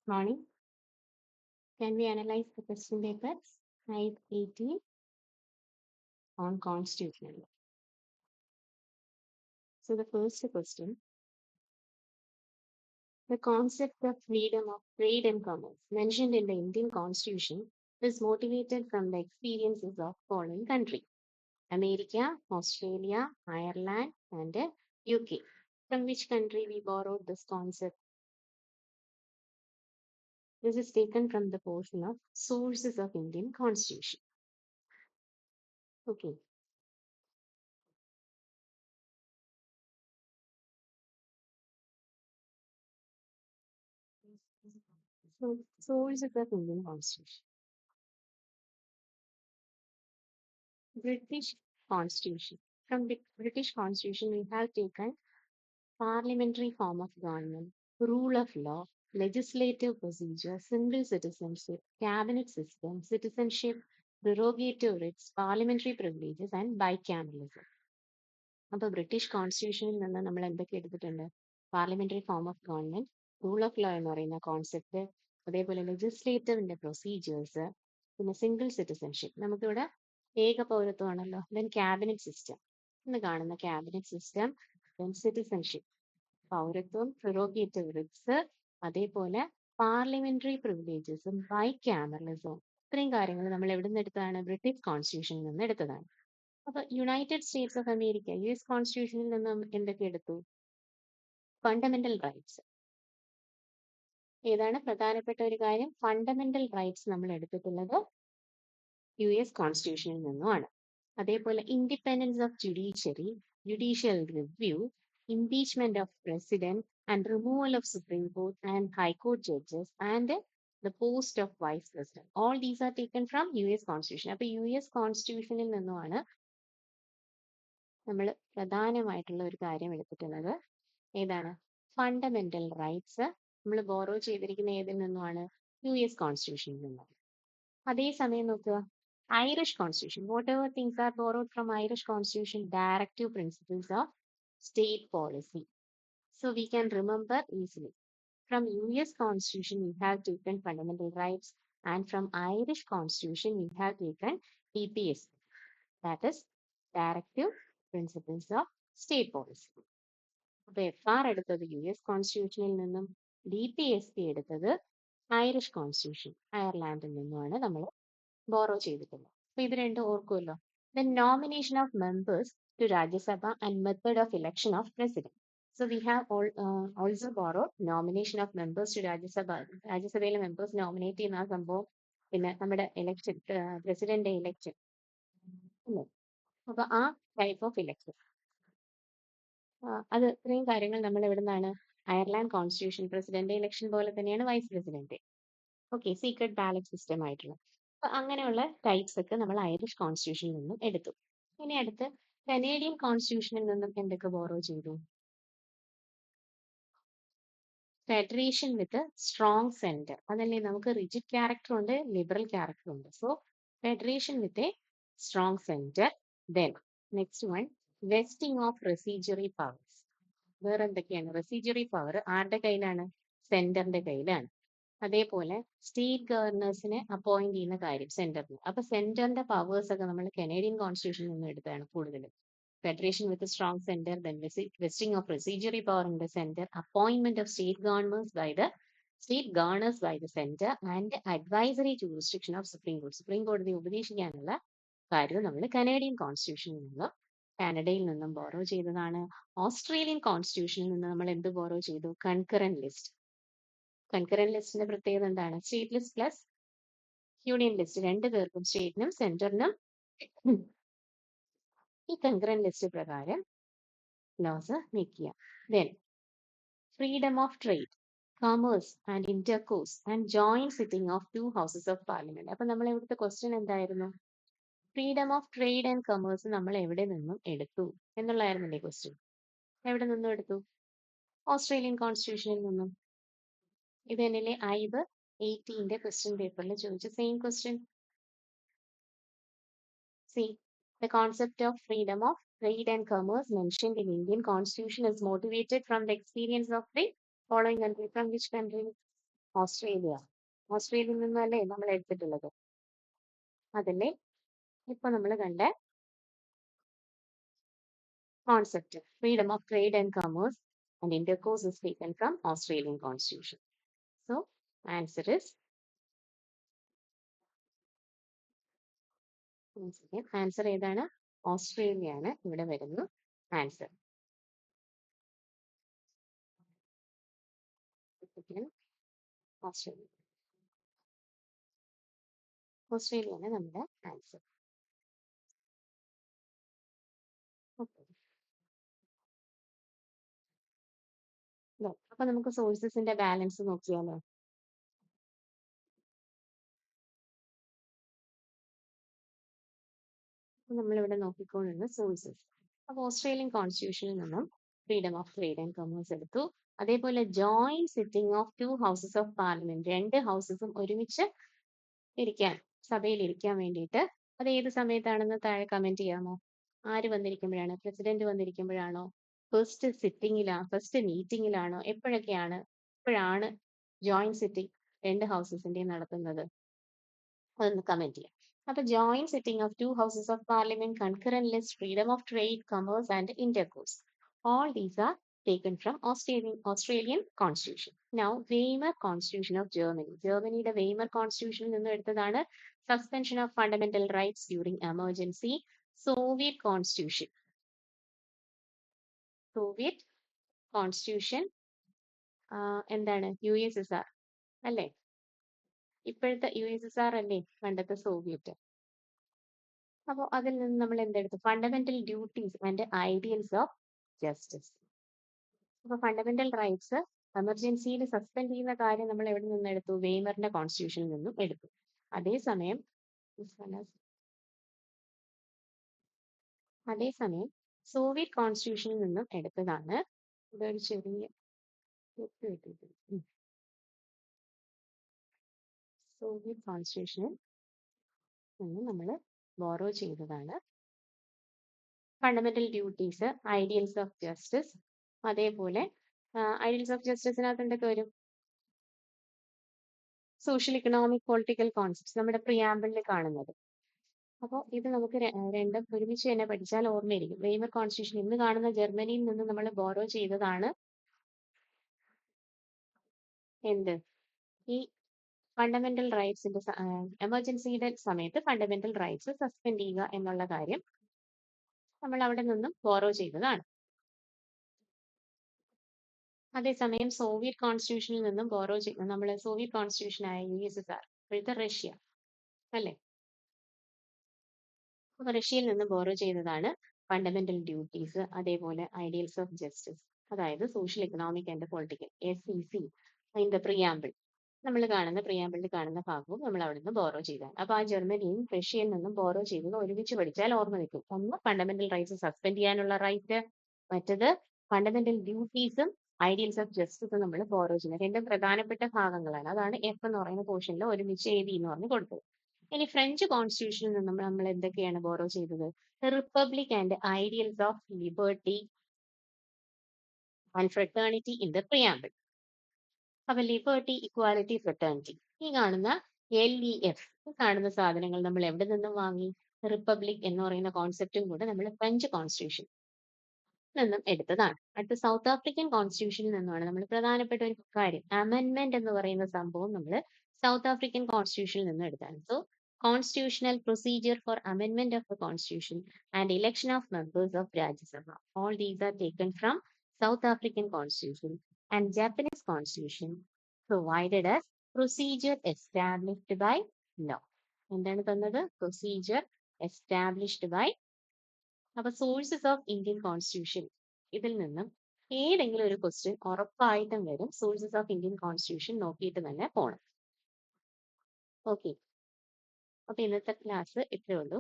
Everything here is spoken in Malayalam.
Morning. Can we analyze the question papers? Type 18 on constitutional law. So the first question, the concept of freedom of trade and commerce mentioned in the Indian Constitution is motivated from the experiences of following countries: America, Australia, Ireland, and UK. From which country we borrowed this concept? This is taken from the portion of sources of Indian Constitution. Okay. So sources of Indian Constitution. British Constitution. From the British Constitution, we have taken parliamentary form of government, rule of law, legislative procedure, single citizenship, cabinet system, citizenship, prerogative rights, parliamentary privileges, and bicameralism. അപ്പോൾ ബ്രിട്ടീഷ് കോൺസ്റ്റിറ്റ്യൂഷനിൽ നിന്ന് നമ്മൾ എന്തൊക്കെ എടുത്തിട്ടുണ്ട്? Parliamentary form of government, rule of law എന്ന് പറയുന്ന കോൺസെപ്റ്റ്, അതേപോലെ ലെജിസ്ലേറ്റീവിന്റെ പ്രൊസീജിയേഴ്സ്, പിന്നെ സിംഗിൾ സിറ്റിസൺഷിപ്പ്, നമുക്കിവിടെ ഏക പൗരത്വമാണല്ലോ, ദെൻ ക്യാബിനറ്റ് സിസ്റ്റം, ഇന്ന് കാണുന്ന ക്യാബിനറ്റ് സിസ്റ്റം, ദെൻ സിറ്റിസൺഷിപ്പ്, പൗരത്വം, പ്രിറോഗേറ്റീവ് റിറ്റ്സ്, അതേപോലെ പാർലമെന്ററി പ്രിവിലേജസും ബൈക്യാമറലിസവും. ഇത്രയും കാര്യങ്ങൾ നമ്മൾ എവിടെ നിന്ന് എടുത്തതാണ്? ബ്രിട്ടീഷ് കോൺസ്റ്റിറ്റ്യൂഷനിൽ നിന്ന് എടുത്തതാണ്. അപ്പൊ United States of America, US കോൺസ്റ്റിറ്റ്യൂഷനിൽ നിന്നും എന്തൊക്കെ എടുത്തു? Fundamental rights. ഏതാണ് പ്രധാനപ്പെട്ട ഒരു കാര്യം? ഫണ്ടമെന്റൽ റൈറ്റ്സ് നമ്മൾ എടുത്തിട്ടുള്ളത് US കോൺസ്റ്റിറ്റ്യൂഷനിൽ നിന്നുമാണ്. അതേപോലെ independence of judiciary, judicial review, impeachment of president and removal of Supreme Court and High Court judges and the post of vice president. All these are taken from US Constitution. അപ്പൊ US കോൺസ്റ്റിറ്റ്യൂഷനിൽ നിന്നുമാണ് നമ്മൾ പ്രധാനമായിട്ടുള്ള ഒരു കാര്യം എടുത്തിട്ടുള്ളത്. ഏതാണ്? ഫണ്ടമെന്റൽ റൈറ്റ്സ് നമ്മൾ ബോറോ ചെയ്തിരിക്കുന്ന ഏതിൽ നിന്നുമാണ്? US കോൺസ്റ്റിറ്റ്യൂഷനിൽ നിന്നാണ്. അതേസമയം നോക്കുക, Irish constitution, what ever things are borrowed from Irish constitution, directive principles of state policy. So we can remember easily. From US Constitution, we have taken fundamental rights, and from Irish Constitution, we have taken DPS, that is Directive Principles of State Policy. അപ്പോൾ FR എടുത്തത് US കോൺസ്റ്റിറ്റ്യൂഷനിൽ നിന്നും, DPSP എടുത്തത് ഐറിഷ് കോൺസ്റ്റിറ്റ്യൂഷൻ, അയർലാൻഡിൽ നിന്നുമാണ് നമ്മൾ ബോറോ ചെയ്തിട്ടുള്ളത്. അപ്പൊ ഇത് രണ്ടും ഓർക്കുമല്ലോ. Then nomination of members to Rajya Sabha and method of election of president. So we have also borrowed nomination of members to Rajya Sabha. രാജ്യസഭയിലെ മെമ്പേഴ്സ് നോമിനേറ്റ് ചെയ്യുന്ന ആ സംഭവം, പിന്നെ നമ്മുടെ ഇലക്ഷൻ, പ്രസിഡന്റ് ഇലക്ഷൻ അല്ലേ, അപ്പൊ ആ ടൈപ്പ് ഓഫ് ഇലക്ഷൻ, അത് ഇത്രയും കാര്യങ്ങൾ നമ്മൾ എവിടെ നിന്നാണ്? Ireland constitution. പ്രസിഡന്റ് ഇലക്ഷൻ പോലെ തന്നെയാണ് vice president. Okay, secret ballot system ആയിട്ടുള്ള. അപ്പൊ അങ്ങനെയുള്ള ടൈപ്സ് ഒക്കെ നമ്മൾ ഐറിഷ് കോൺസ്റ്റിറ്റ്യൂഷനിൽ നിന്നും എടുത്തു. ഇനി അടുത്ത് കനേഡിയൻ കോൺസ്റ്റിറ്റ്യൂഷനിൽ നിന്നും എന്തൊക്കെ ബോറോ ചെയ്തു? Federation with strong centre. അതല്ലേ, നമുക്ക് റിജിഡ് ക്യാരക്ടർ ഉണ്ട്, ലിബറൽ ക്യാരക്ടർ ഉണ്ട്. So federation with a strong centre. Then next one, vesting of residuary powers. വേറെ എന്തൊക്കെയാണ്? റെസിജറി പവർ ആരുടെ കയ്യിലാണ്? സെന്ററിന്റെ കയ്യിലാണ്. അതേപോലെ സ്റ്റേറ്റ് ഗവർണേഴ്സിനെ അപ്പോയിന്റ് ചെയ്യുന്ന കാര്യം സെന്ററിന്. അപ്പൊ സെന്ററിന്റെ പവേഴ്സ് ഒക്കെ നമ്മൾ കനേഡിയൻ കോൺസ്റ്റിറ്റ്യൂഷനിൽ നിന്ന് എടുത്താണ് കൂടുതലും. Federation with strong centre, then vesting of residuary power in the centre, appointment of state governors by the centre, and advisory jurisdiction of Supreme കോടതി. സുപ്രീം കോടതി ഉപദേശിക്കാനുള്ള കാര്യം നമ്മൾ കനേഡിയൻ കോൺസ്റ്റിറ്റ്യൂഷനിൽ നിന്നും കാനഡയിൽ നിന്നും ബോറോ ചെയ്തതാണ്. ഓസ്ട്രേലിയൻ കോൺസ്റ്റിറ്റ്യൂഷനിൽ നിന്ന് നമ്മൾ എന്ത് ബോറോ ചെയ്തു? Concurrent list. കൺകറന്റ് ലിസ്റ്റിന്റെ പ്രത്യേകത എന്താണ്? State list plus union list, രണ്ടു പേർക്കും, സ്റ്റേറ്റിനും സെന്ററിനും ഈ കൺകറന്റ് ലിസ്റ്റ് പ്രകാരം ലോസ് മേക്ക് ചെയ്യാം. Then freedom of trade, commerce and intercourse and joint sitting of 2 houses of parliament. അപ്പൊ നമ്മൾ ഇവിടുത്തെ ക്വസ്റ്റ്യൻ എന്തായിരുന്നു? Freedom of trade and commerce നമ്മൾ എവിടെ നിന്നും എടുത്തു എന്നുള്ളതായിരുന്നില്ലേ ക്വസ്റ്റ്യൻ. എവിടെ നിന്നും എടുത്തു? ഓസ്ട്രേലിയൻ കോൺസ്റ്റിറ്റ്യൂഷനിൽ നിന്നും. ഇത് തന്നെയല്ലേ ഐബ് 18ന്റെ ക്വസ്റ്റ്യൻ പേപ്പറിൽ ചോദിച്ച same question. See, the concept of freedom of trade and commerce mentioned in Indian Constitution is motivated from the experience of the following country. From which country? Australia. ഓസ്ട്രേലിയയിൽ നിന്നല്ലേ നമ്മൾ എടുത്തിട്ടുള്ളത്. അതല്ലേ ഇപ്പൊ നമ്മൾ കണ്ട concept. Freedom of trade and commerce and intercourse is taken from Australian Constitution. So, answer is answer ഏതാണ്? ഓസ്ട്രേലിയ ആണ് ഇവിടെ വരുന്നു ആൻസർ. ഓസ്ട്രേലിയ ഓസ്ട്രേലിയ ആണ് നമ്മുടെ ആൻസർ. ഓക്കെ, അപ്പൊ നമുക്ക് സോഴ്സസിന്റെ ബാലൻസ് നോക്കിയാലോ? നമ്മളിവിടെ നോക്കിക്കൊണ്ടുള്ള സോഴ്സസ്. അപ്പൊ ഓസ്ട്രേലിയൻ കോൺസ്റ്റിറ്റ്യൂഷനിൽ നിന്നും freedom of trade and commerce എടുത്തു. അതേപോലെ joint sitting of 2 houses of parliament, 2 ഹൗസസും ഒരുമിച്ച് ഇരിക്കാൻ, സഭയിൽ ഇരിക്കാൻ വേണ്ടിയിട്ട് അത് ഏത് സമയത്താണെന്ന് താഴെ കമന്റ് ചെയ്യാമോ? ആര് വന്നിരിക്കുമ്പോഴാണ്? പ്രസിഡന്റ് വന്നിരിക്കുമ്പോഴാണോ? ഫസ്റ്റ് മീറ്റിംഗിലാണോ? എപ്പോഴാണ് ജോയിന്റ് സിറ്റിംഗ് 2 ഹൗസസിന്റെയും നടത്തുന്നത്? അതൊന്ന് കമന്റ് ചെയ്യാം. അപ്പൊ joint sitting of 2 houses of parliament, concurrent list, freedom of trade, commerce and intercourse, all these are taken from Australian Constitution. Now, Weimar Constitution of Germany. ജർമ്മനിയുടെ വെയ്മർ കോൺസ്റ്റിറ്റ്യൂഷനിൽ നിന്നും എടുത്തതാണ്. Suspension of fundamental rights during emergency. Soviet constitution എന്താണ്? USSR അല്ലേ? ഇപ്പോഴത്തെ USSR അല്ലേ പണ്ടത്തെ സോവിയറ്റ്? അപ്പോൾ അതിൽ നിന്ന് നമ്മൾ എന്തെടുത്തു? Fundamental duties and ideals of justice. അപ്പൊ ഫണ്ടമെന്റൽ റൈറ്റ്സ് എമർജൻസിയിൽ സസ്പെൻഡ് ചെയ്യുന്ന കാര്യം നമ്മൾ എവിടെ നിന്ന് എടുത്തു? വെയ്മറിന്റെ കോൺസ്റ്റിറ്റ്യൂഷനിൽ നിന്നും എടുത്തു. അതേസമയം സോവിയറ്റ് കോൺസ്റ്റിറ്റ്യൂഷനിൽ നിന്നും എടുത്തതാണ്. ഇതൊരു ചെറിയ സോവിയറ്റ് കോൺസ്റ്റിറ്റ്യൂഷനിൽ നിന്ന് നമ്മൾ ബോറോ ചെയ്തതാണ് fundamental duties, ideals of justice. അതേപോലെ ഐഡിയൽസ് ഓഫ് ജസ്റ്റിസിനകത്ത് എന്തൊക്കെ വരും? സോഷ്യൽ, ഇക്കണോമിക്, പൊളിറ്റിക്കൽ കോൺസെപ്റ്റ്സ് നമ്മുടെ പ്രിയാമ്പിളിൽ കാണുന്നത്. അപ്പോൾ ഇത് നമുക്ക് രണ്ടും ഒരുമിച്ച് തന്നെ പഠിച്ചാൽ ഓർമ്മയിരിക്കും. വെയ്മർ കോൺസ്റ്റിറ്റ്യൂഷൻ ഇന്ന് കാണുന്ന ജർമ്മനിയിൽ നിന്ന് നമ്മൾ ബോറോ ചെയ്തതാണ്. എന്ത്? ഈ ഫണ്ടമെന്റൽ റൈറ്റ്സിന്റെ എമർജൻസിയുടെ സമയത്ത് ഫണ്ടമെന്റൽ റൈറ്റ്സ് സസ്പെൻഡ് ചെയ്യുക എന്നുള്ള കാര്യം നമ്മൾ അവിടെ നിന്നും ബോറോ ചെയ്തതാണ്. അതേസമയം സോവിയറ്റ് കോൺസ്റ്റിറ്റ്യൂഷനിൽ നിന്നും ബോറോ ചെയ്ത് നമ്മൾ സോവിയറ്റ് കോൺസ്റ്റിറ്റ്യൂഷനായ USSR, ഇപ്പോഴത്തെ റഷ്യ അല്ലേ? അപ്പൊ റഷ്യയിൽ നിന്ന് ബോറോ ചെയ്തതാണ് ഫണ്ടമെന്റൽ ഡ്യൂട്ടീസ്, അതേപോലെ ഐഡിയൽസ് ഓഫ് ജസ്റ്റിസ്, അതായത് social, economic and political, SEC. അതിന്റെ പ്രിയാമ്പിൾ നമ്മൾ കാണുന്ന പ്രിയാമ്പിളിൽ കാണുന്ന ഭാഗവും നമ്മൾ അവിടെ നിന്ന് ബോറോ ചെയ്താണ്. അപ്പൊ ആ ജർമ്മനിയും റഷ്യയിൽ നിന്നും ബോറോ ചെയ്തത് ഒരുമിച്ച് പഠിച്ചാൽ ഓർമ്മ നിൽക്കും. ഒന്ന് ഫണ്ടമെന്റൽ റൈറ്റ്സ് സസ്പെൻഡ് ചെയ്യാനുള്ള റൈറ്റ്, മറ്റത് ഫണ്ടമെന്റൽ ഡ്യൂട്ടീസും ഐഡിയൽസ് ഓഫ് ജസ്റ്റിസും നമ്മൾ ബോറോ ചെയ്യുന്നത്. രണ്ടും പ്രധാനപ്പെട്ട ഭാഗങ്ങളാണ്. അതാണ് F എന്ന് പറയുന്ന പോർഷനിൽ ഒരുമിച്ച് AD എന്ന് പറഞ്ഞ് കൊടുത്തത്. ഇനി ഫ്രഞ്ച് കോൺസ്റ്റിറ്റ്യൂഷനിൽ നിന്നും നമ്മൾ എന്തൊക്കെയാണ് ബോറോ ചെയ്തത്? Republic and ideals of liberty and fraternity in the preamble. അപ്പൊ ലിബർട്ടി, ഇക്വാലിറ്റി, ഫ്രട്ടേണിറ്റി, ഈ കാണുന്ന LEF കാണുന്ന സാധനങ്ങൾ നമ്മൾ എവിടെ നിന്നും വാങ്ങി? റിപ്പബ്ലിക് എന്ന് പറയുന്ന കോൺസെപ്റ്റും കൂടെ നമ്മൾ ഫ്രഞ്ച് കോൺസ്റ്റിറ്റ്യൂഷൻ നിന്നും എടുത്തതാണ്. അടുത്ത സൗത്ത് ആഫ്രിക്കൻ കോൺസ്റ്റിറ്റ്യൂഷനിൽ നിന്നുമാണ് നമ്മൾ പ്രധാനപ്പെട്ട ഒരു കാര്യം, അമെൻമെന്റ് എന്ന് പറയുന്ന സംഭവം നമ്മൾ സൗത്ത് ആഫ്രിക്കൻ കോൺസ്റ്റിറ്റ്യൂഷനിൽ നിന്നും എടുത്താണ്. So constitutional procedure for amendment of the constitution and election of members of Rajya Sabha. All these are taken from South African constitution, and Japanese constitution provided us procedure established by law. എന്താണ് തന്നത്? Procedure established by. അപ്പൊ സോഴ്സസ് ഓഫ് ഇന്ത്യൻ കോൺസ്റ്റിറ്റ്യൂഷൻ, ഇതിൽ നിന്നും ഏതെങ്കിലും ഒരു ക്വസ്റ്റ്യൻ ഉറപ്പായിട്ടും വരും. സോഴ്സസ് ഓഫ് ഇന്ത്യൻ കോൺസ്റ്റിറ്റ്യൂഷൻ നോക്കിയിട്ട് തന്നെ പോകണം. ഓക്കെ, അപ്പൊ ഇന്നത്തെ ക്ലാസ് ഇത്രയേ ഉള്ളൂ.